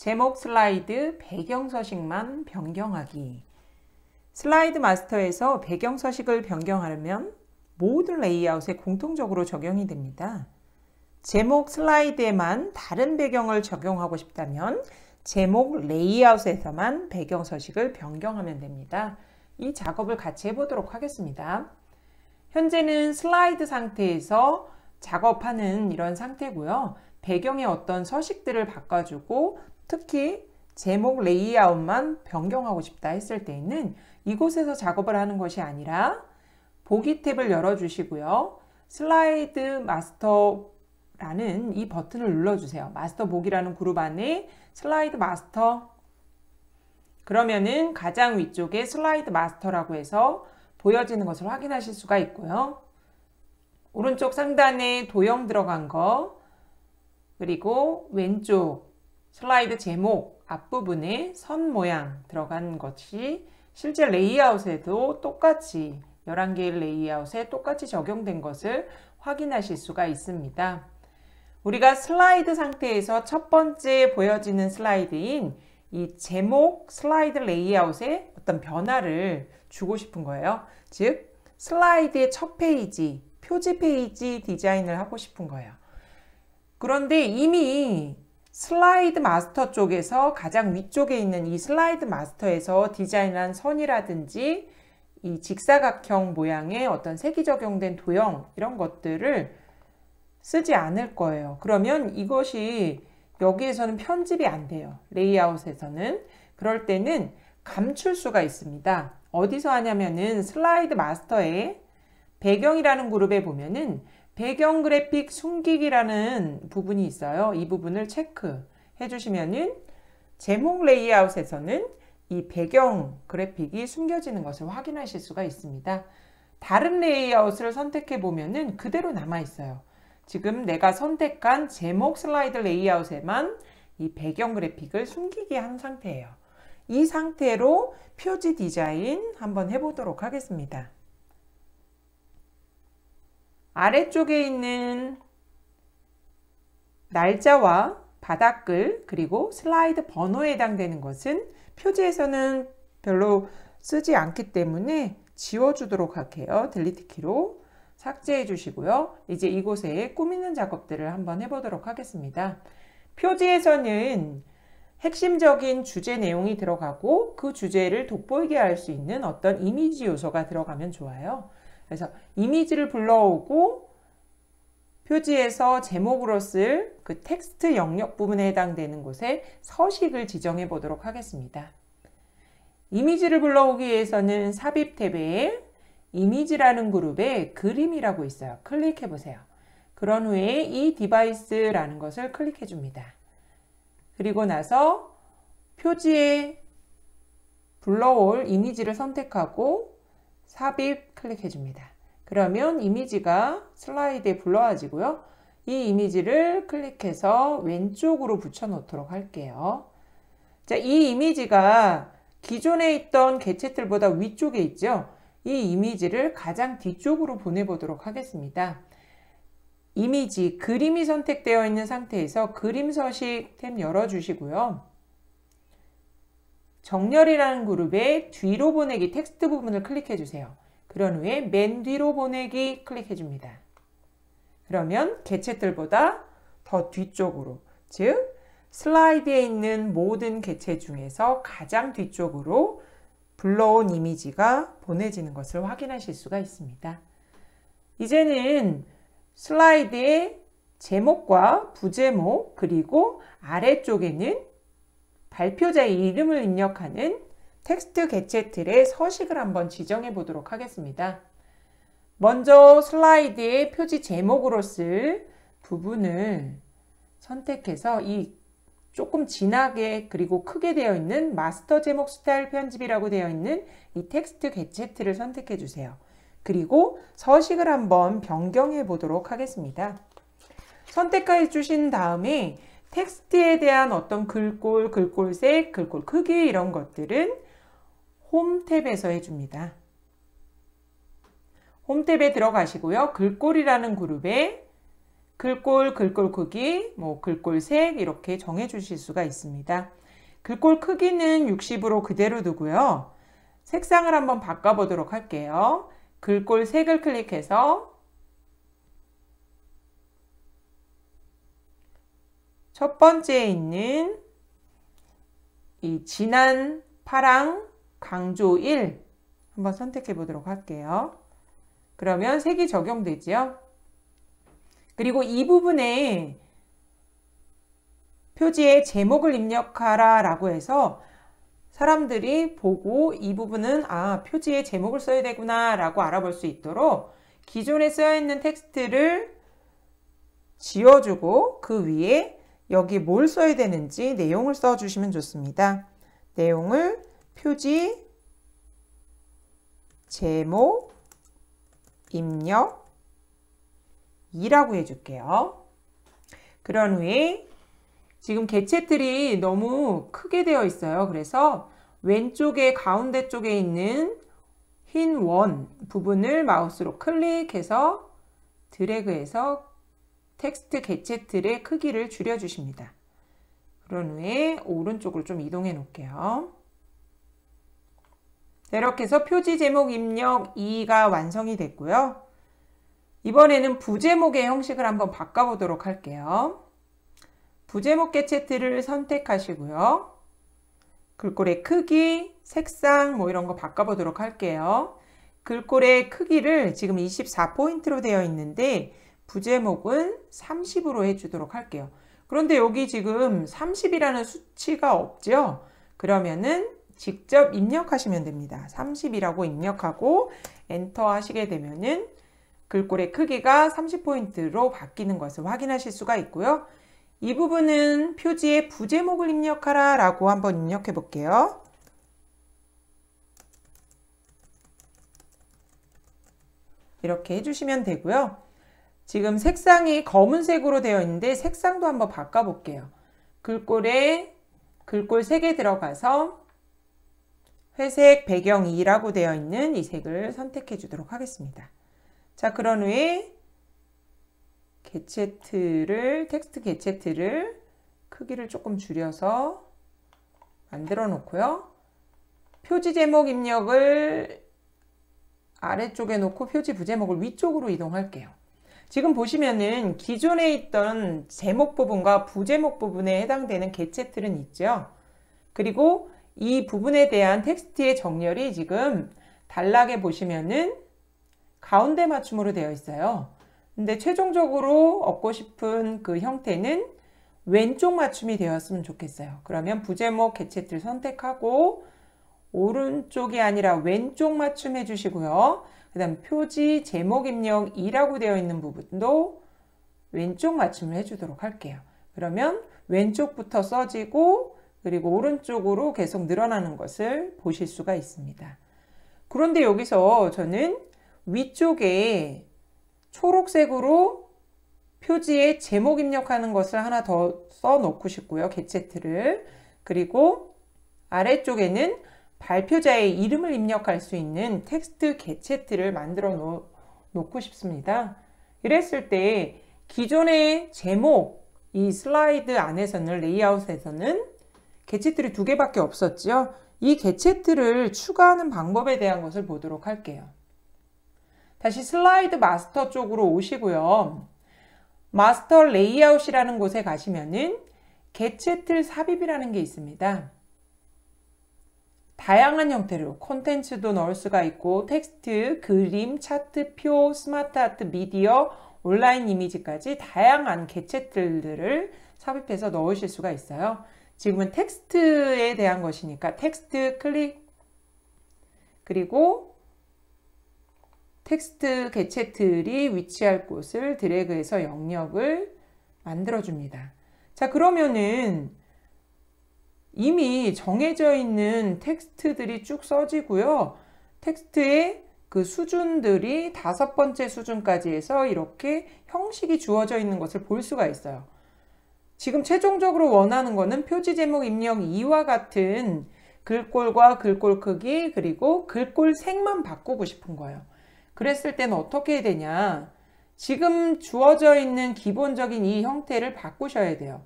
제목 슬라이드 배경 서식만 변경하기. 슬라이드 마스터에서 배경 서식을 변경하려면 모든 레이아웃에 공통적으로 적용이 됩니다. 제목 슬라이드에만 다른 배경을 적용하고 싶다면 제목 레이아웃에서만 배경 서식을 변경하면 됩니다. 이 작업을 같이 해보도록 하겠습니다. 현재는 슬라이드 상태에서 작업하는 이런 상태고요. 배경의 어떤 서식들을 바꿔주고 특히 제목 레이아웃만 변경하고 싶다 했을 때에는 이곳에서 작업을 하는 것이 아니라 보기 탭을 열어주시고요. 슬라이드 마스터라는 이 버튼을 눌러주세요. 마스터 보기라는 그룹 안에 슬라이드 마스터, 그러면은 가장 위쪽에 슬라이드 마스터라고 해서 보여지는 것을 확인하실 수가 있고요. 오른쪽 상단에 도형 들어간 거, 그리고 왼쪽 슬라이드 제목 앞부분에 선 모양 들어간 것이 실제 레이아웃에도 똑같이 11개의 레이아웃에 똑같이 적용된 것을 확인하실 수가 있습니다. 우리가 슬라이드 상태에서 첫 번째 보여지는 슬라이드인 이 제목 슬라이드 레이아웃에 어떤 변화를 주고 싶은 거예요. 즉 슬라이드의 첫 페이지, 표지 페이지 디자인을 하고 싶은 거예요. 그런데 이미 슬라이드 마스터 쪽에서 가장 위쪽에 있는 이 슬라이드 마스터에서 디자인한 선이라든지 이 직사각형 모양의 어떤 색이 적용된 도형 이런 것들을 쓰지 않을 거예요. 그러면 이것이 여기에서는 편집이 안 돼요. 레이아웃에서는. 그럴 때는 감출 수가 있습니다. 어디서 하냐면은 슬라이드 마스터에 배경이라는 그룹에 보면은 배경 그래픽 숨기기라는 부분이 있어요. 이 부분을 체크해 주시면은 제목 레이아웃에서는 이 배경 그래픽이 숨겨지는 것을 확인하실 수가 있습니다. 다른 레이아웃을 선택해 보면은 그대로 남아 있어요. 지금 내가 선택한 제목 슬라이드 레이아웃에만 이 배경 그래픽을 숨기게 한 상태예요. 이 상태로 표지 디자인 한번 해보도록 하겠습니다. 아래쪽에 있는 날짜와 바닥글 그리고 슬라이드 번호에 해당되는 것은 표지에서는 별로 쓰지 않기 때문에 지워주도록 할게요. 딜리트 키로 삭제해 주시고요. 이제 이곳에 꾸미는 작업들을 한번 해보도록 하겠습니다. 표지에서는 핵심적인 주제 내용이 들어가고 그 주제를 돋보이게 할 수 있는 어떤 이미지 요소가 들어가면 좋아요. 그래서 이미지를 불러오고 표지에서 제목으로 쓸 그 텍스트 영역 부분에 해당되는 곳에 서식을 지정해 보도록 하겠습니다. 이미지를 불러오기 위해서는 삽입 탭에 이미지라는 그룹에 그림이라고 있어요. 클릭해 보세요. 그런 후에 이 디바이스라는 것을 클릭해 줍니다. 그리고 나서 표지에 불러올 이미지를 선택하고 삽입 클릭해 줍니다. 그러면 이미지가 슬라이드에 불러와지고요. 이 이미지를 클릭해서 왼쪽으로 붙여 놓도록 할게요. 자, 이 이미지가 기존에 있던 개체들보다 위쪽에 있죠. 이 이미지를 가장 뒤쪽으로 보내보도록 하겠습니다. 이미지, 그림이 선택되어 있는 상태에서 그림 서식 탭 열어주시고요. 정렬이라는 그룹에 뒤로 보내기 텍스트 부분을 클릭해 주세요. 그런 후에 맨 뒤로 보내기 클릭해 줍니다. 그러면 개체들보다 더 뒤쪽으로, 즉 슬라이드에 있는 모든 개체 중에서 가장 뒤쪽으로 불러온 이미지가 보내지는 것을 확인하실 수가 있습니다. 이제는 슬라이드의 제목과 부제목 그리고 아래쪽에는 발표자의 이름을 입력하는 텍스트 개체 틀의 서식을 한번 지정해 보도록 하겠습니다. 먼저 슬라이드의 표지 제목으로 쓸 부분을 선택해서 이 조금 진하게 그리고 크게 되어 있는 마스터 제목 스타일 편집이라고 되어 있는 이 텍스트 개체 틀을 선택해 주세요. 그리고 서식을 한번 변경해 보도록 하겠습니다. 선택해 주신 다음에 텍스트에 대한 어떤 글꼴, 글꼴색, 글꼴 크기 이런 것들은 홈 탭에서 해줍니다. 홈 탭에 들어가시고요. 글꼴이라는 그룹에 글꼴, 글꼴 크기, 글꼴 색 이렇게 정해 주실 수가 있습니다. 글꼴 크기는 60으로 그대로 두고요. 색상을 한번 바꿔보도록 할게요. 글꼴 색을 클릭해서 첫 번째에 있는 이 진한 파랑 강조 1 한번 선택해 보도록 할게요. 그러면 색이 적용되죠. 그리고 이 부분에 표지에 제목을 입력하라 라고 해서 사람들이 보고 이 부분은 표지에 제목을 써야 되구나 라고 알아볼 수 있도록 기존에 쓰여 있는 텍스트를 지워주고 그 위에 여기 뭘 써야 되는지 내용을 써주시면 좋습니다. 내용을 표지 제목 입력 2라고 해줄게요. 그런 후에 지금 개체틀이 너무 크게 되어 있어요. 그래서 왼쪽에 가운데 쪽에 있는 흰 원 부분을 마우스로 클릭해서 드래그해서 텍스트 개체틀의 크기를 줄여주십니다. 그런 후에 오른쪽으로 좀 이동해 놓을게요. 이렇게 해서 표지 제목 입력 2가 완성이 됐고요. 이번에는 부제목의 형식을 한번 바꿔보도록 할게요. 부제목 개체틀을 선택하시고요. 글꼴의 크기, 색상 이런 거 바꿔보도록 할게요. 글꼴의 크기를 지금 24포인트로 되어 있는데 부제목은 30으로 해주도록 할게요. 그런데 여기 지금 30이라는 수치가 없죠? 그러면은 직접 입력하시면 됩니다. 30이라고 입력하고 엔터 하시게 되면은 글꼴의 크기가 30포인트로 바뀌는 것을 확인하실 수가 있고요. 이 부분은 표지에 부제목을 입력하라 라고 한번 입력해 볼게요. 이렇게 해주시면 되고요. 지금 색상이 검은색으로 되어 있는데 색상도 한번 바꿔볼게요. 글꼴에 글꼴 색에 들어가서 회색 배경 2라고 되어 있는 이 색을 선택해 주도록 하겠습니다. 자, 그런 후에 텍스트 개체틀을 크기를 조금 줄여서 만들어 놓고요. 표지 제목 입력을 아래쪽에 놓고 표지 부제목을 위쪽으로 이동할게요. 지금 보시면은 기존에 있던 제목 부분과 부제목 부분에 해당되는 개체틀은 있죠. 그리고 이 부분에 대한 텍스트의 정렬이 지금 단락에 보시면은 가운데 맞춤으로 되어 있어요. 근데 최종적으로 얻고 싶은 그 형태는 왼쪽 맞춤이 되었으면 좋겠어요. 그러면 부제목 개체틀 선택하고 오른쪽이 아니라 왼쪽 맞춤 해주시고요. 그 다음 표지 제목 입력 2라고 되어 있는 부분도 왼쪽 맞춤을 해주도록 할게요. 그러면 왼쪽부터 써지고 그리고 오른쪽으로 계속 늘어나는 것을 보실 수가 있습니다. 그런데 여기서 저는 위쪽에 초록색으로 표지에 제목 입력하는 것을 하나 더 써놓고 싶고요. 개체틀을. 그리고 아래쪽에는 발표자의 이름을 입력할 수 있는 텍스트 개체틀을 만들어 놓고 싶습니다. 이랬을 때 기존의 제목, 이 슬라이드 안에서는 레이아웃에서는 개체틀이 2개밖에 없었죠. 이 개체틀을 추가하는 방법에 대한 것을 보도록 할게요. 다시 슬라이드 마스터 쪽으로 오시고요. 마스터 레이아웃이라는 곳에 가시면은 개체틀 삽입이라는 게 있습니다. 다양한 형태로 콘텐츠도 넣을 수가 있고 텍스트, 그림, 차트, 표, 스마트 아트, 미디어, 온라인 이미지까지 다양한 개체틀들을 삽입해서 넣으실 수가 있어요. 지금은 텍스트에 대한 것이니까 텍스트 클릭 그리고 텍스트 개체틀이 위치할 곳을 드래그해서 영역을 만들어줍니다. 자, 그러면은 이미 정해져 있는 텍스트들이 쭉 써지고요. 텍스트의 그 수준들이 5번째 수준까지 해서 이렇게 형식이 주어져 있는 것을 볼 수가 있어요. 지금 최종적으로 원하는 거는 표지 제목 입력 2와 같은 글꼴과 글꼴 크기 그리고 글꼴 색만 바꾸고 싶은 거예요. 그랬을 때는 어떻게 해야 되냐? 지금 주어져 있는 기본적인 이 형태를 바꾸셔야 돼요.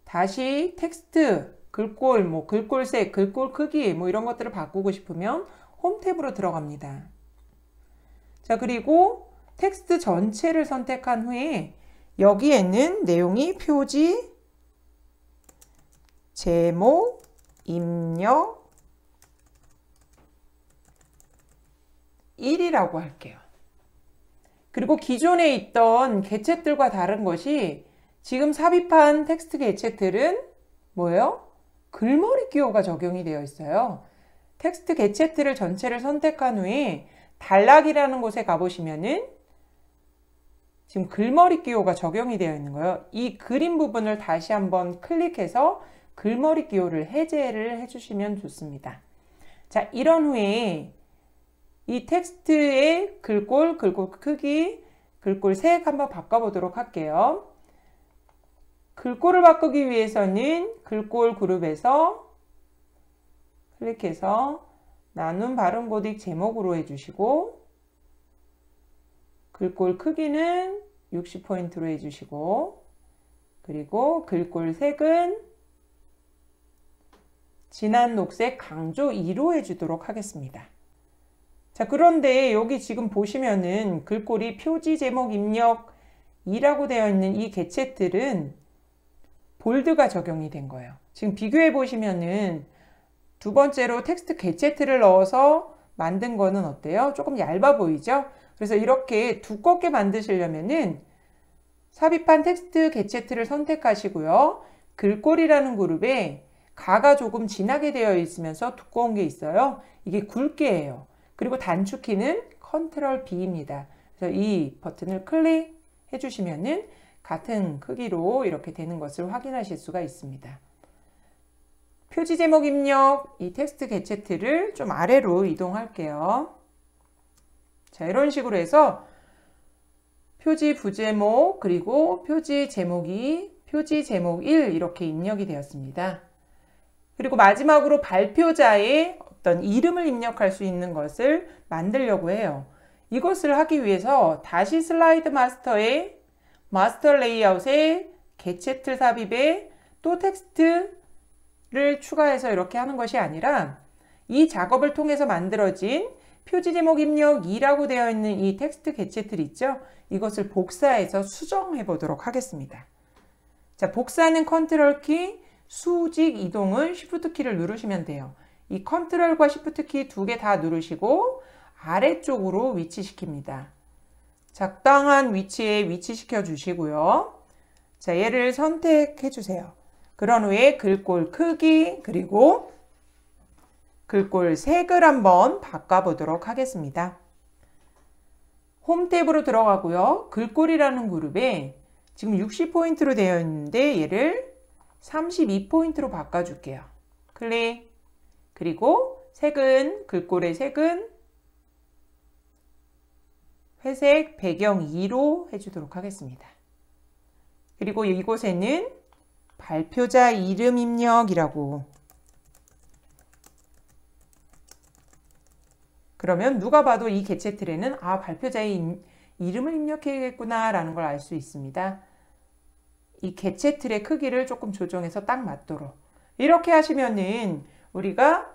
다시 텍스트, 글꼴, 글꼴색, 글꼴 크기 이런 것들을 바꾸고 싶으면 홈 탭으로 들어갑니다. 자, 그리고 텍스트 전체를 선택한 후에 여기에는 내용이 표지, 제목, 입력 1이라고 할게요. 그리고 기존에 있던 개체들과 다른 것이 지금 삽입한 텍스트 개체들은 뭐예요? 글머리 기호가 적용이 되어 있어요. 텍스트 개체들을 전체를 선택한 후에 단락이라는 곳에 가보시면은 지금 글머리 기호가 적용이 되어 있는 거예요. 이 그림 부분을 다시 한번 클릭해서 글머리 기호를 해제를 해주시면 좋습니다. 자, 이런 후에 이 텍스트의 글꼴 크기, 글꼴 색 한번 바꿔보도록 할게요. 글꼴을 바꾸기 위해서는 글꼴 그룹에서 클릭해서 나눈 발음 고딕 제목으로 해주시고 글꼴 크기는 60포인트로 해주시고 그리고 글꼴 색은 진한 녹색 강조 2로 해주도록 하겠습니다. 자, 그런데 여기 지금 보시면은 글꼴이 표지 제목 입력 2라고 되어 있는 이 개체들은 볼드가 적용이 된 거예요. 지금 비교해 보시면은 두 번째로 텍스트 개체들을 넣어서 만든 거는 어때요? 조금 얇아 보이죠? 그래서 이렇게 두껍게 만드시려면은 삽입한 텍스트 개체들을 선택하시고요. 글꼴이라는 그룹에 가가 조금 진하게 되어 있으면서 두꺼운 게 있어요. 이게 굵게 해요. 그리고 단축키는 컨트롤 B입니다. 그래서 이 버튼을 클릭해 주시면은 같은 크기로 이렇게 되는 것을 확인하실 수가 있습니다. 표지 제목 입력 이 텍스트 개체들을 좀 아래로 이동할게요. 자, 이런 식으로 해서 표지 부제목 그리고 표지 제목 2, 표지 제목 1 이렇게 입력이 되었습니다. 그리고 마지막으로 발표자의 어떤 이름을 입력할 수 있는 것을 만들려고 해요. 이것을 하기 위해서 다시 슬라이드 마스터의 마스터 레이아웃에 개체틀 삽입에 또 텍스트를 추가해서 이렇게 하는 것이 아니라 이 작업을 통해서 만들어진 표지 제목 입력 2라고 되어 있는 이 텍스트 개체틀 있죠? 이것을 복사해서 수정해 보도록 하겠습니다. 자, 복사는 컨트롤 키, 수직 이동은 쉬프트 키를 누르시면 돼요. 이 컨트롤과 쉬프트 키 두 개 다 누르시고 아래쪽으로 위치시킵니다. 적당한 위치에 위치시켜 주시고요. 자, 얘를 선택해 주세요. 그런 후에 글꼴 크기 그리고 글꼴 색을 한번 바꿔보도록 하겠습니다. 홈 탭으로 들어가고요. 글꼴이라는 그룹에 지금 60포인트로 되어 있는데 얘를 32포인트로 바꿔줄게요. 클릭. 그리고 색은 글꼴의 색은 회색 배경 2로 해주도록 하겠습니다. 그리고 이곳에는 발표자 이름 입력이라고 그러면 누가 봐도 이 개체틀에는 발표자의 이름을 입력해야겠구나 라는 걸 알 수 있습니다. 이 개체틀의 크기를 조금 조정해서 딱 맞도록 이렇게 하시면은 우리가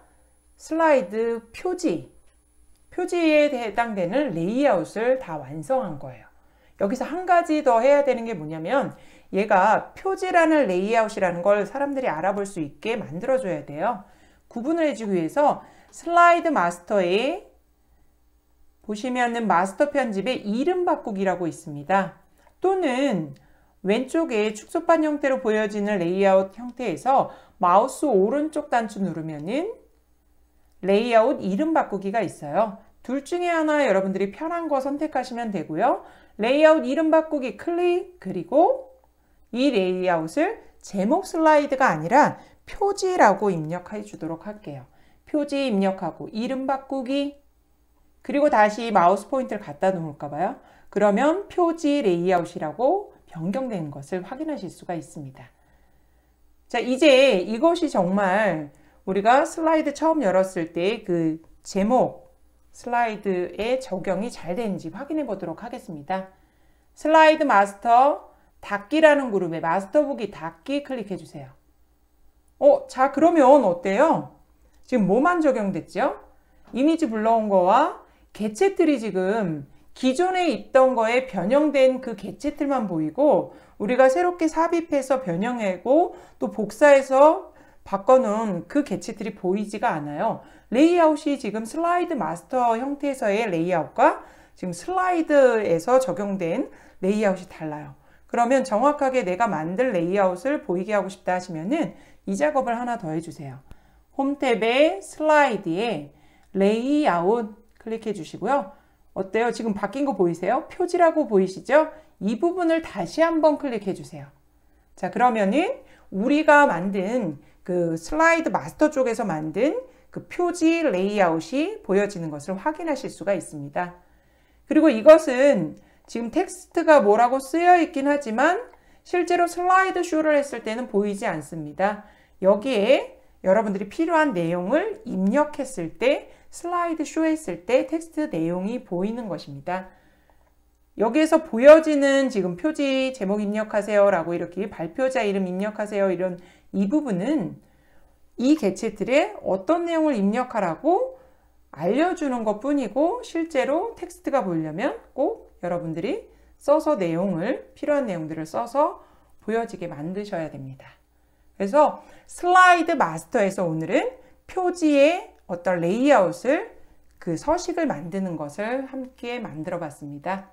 슬라이드 표지에 해당되는 레이아웃을 다 완성한 거예요. 여기서 한 가지 더 해야 되는 게 뭐냐면 얘가 표지라는 레이아웃이라는 걸 사람들이 알아볼 수 있게 만들어줘야 돼요. 구분을 해주기 위해서 슬라이드 마스터에 보시면은 마스터 편집에 이름 바꾸기라고 있습니다. 또는 왼쪽에 축소판 형태로 보여지는 레이아웃 형태에서 마우스 오른쪽 단추 누르면은 레이아웃 이름 바꾸기가 있어요. 둘 중에 하나 여러분들이 편한 거 선택하시면 되고요. 레이아웃 이름 바꾸기 클릭 그리고 이 레이아웃을 제목 슬라이드가 아니라 표지라고 입력해 주도록 할게요. 표지 입력하고 이름 바꾸기 그리고 다시 마우스 포인트를 갖다 놓을까 봐요. 그러면 표지 레이아웃이라고 변경되는 것을 확인하실 수가 있습니다. 자, 이제 이것이 정말 우리가 슬라이드 처음 열었을 때 그 제목 슬라이드에 적용이 잘 되는지 확인해 보도록 하겠습니다. 슬라이드 마스터 닫기라는 그룹에 마스터 보기 닫기 클릭해 주세요. 자, 그러면 어때요? 지금 뭐만 적용됐죠? 이미지 불러온 거와 개체틀이 지금 기존에 있던 거에 변형된 그 개체틀만 보이고, 우리가 새롭게 삽입해서 변형하고 또 복사해서 바꿔놓은 그 개체틀이 보이지가 않아요. 레이아웃이 지금 슬라이드 마스터 형태에서의 레이아웃과 지금 슬라이드에서 적용된 레이아웃이 달라요. 그러면 정확하게 내가 만든 레이아웃을 보이게 하고 싶다 하시면은 이 작업을 하나 더 해주세요. 홈 탭에 슬라이드에 레이아웃 클릭해 주시고요. 어때요? 지금 바뀐 거 보이세요? 표지라고 보이시죠? 이 부분을 다시 한번 클릭해 주세요. 자, 그러면은 우리가 만든 그 슬라이드 마스터 쪽에서 만든 그 표지 레이아웃이 보여지는 것을 확인하실 수가 있습니다. 그리고 이것은 지금 텍스트가 뭐라고 쓰여 있긴 하지만 실제로 슬라이드 쇼를 했을 때는 보이지 않습니다. 여기에 여러분들이 필요한 내용을 입력했을 때, 슬라이드 쇼 했을 때 텍스트 내용이 보이는 것입니다. 여기에서 보여지는 지금 표지 제목 입력하세요 라고 이렇게 발표자 이름 입력하세요, 이런 이 부분은 이 개체틀에 어떤 내용을 입력하라고 알려주는 것 뿐이고, 실제로 텍스트가 보이려면 꼭 여러분들이 써서 필요한 내용들을 써서 보여지게 만드셔야 됩니다. 그래서 슬라이드 마스터에서 오늘은 표지의 어떤 레이아웃을, 그 서식을 만드는 것을 함께 만들어 봤습니다.